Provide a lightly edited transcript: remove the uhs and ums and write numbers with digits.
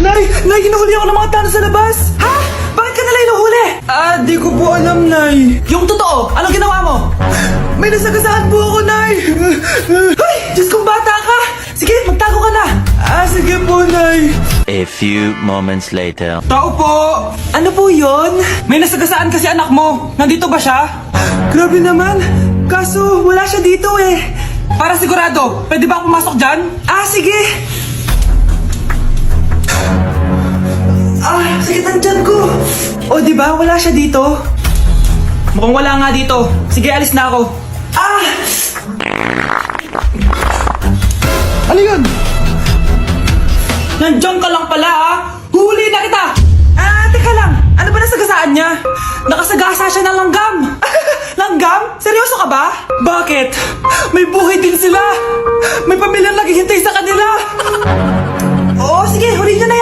Nay, hinuhuli ako ng mga tao sa labas. Ha? Bakit ka nila hinuhuli? Di ko po alam, Nay. Yung totoo, anong ginawa mo? May nasagasaan po ako, Nay. Ay, Diyos kong bata ka. Sige, magtago ka na. Sige po, Nay. A few moments later. Tao po! Ano po yon? May nasagasaan kasi anak mo. Nandito ba siya? Grabe naman. Kaso, wala siya dito eh. Para sigurado, pwede ba akong pumasok dyan? Sige. Sakit ang tiyan ko. O, di ba? Wala siya dito. Mukhang wala nga dito. Sige, alis na ako. Ano yun? Nandiyan ka lang pala, Huli na kita! Teka lang. Ano ba nasagasaan niya? Nakasagasa siya ng langgam. Langgam? Seryoso ka ba? Bakit? May buhay din sila. May pamilyang naghihintay sa kanila. Oo, sige. Huli niyo na yan.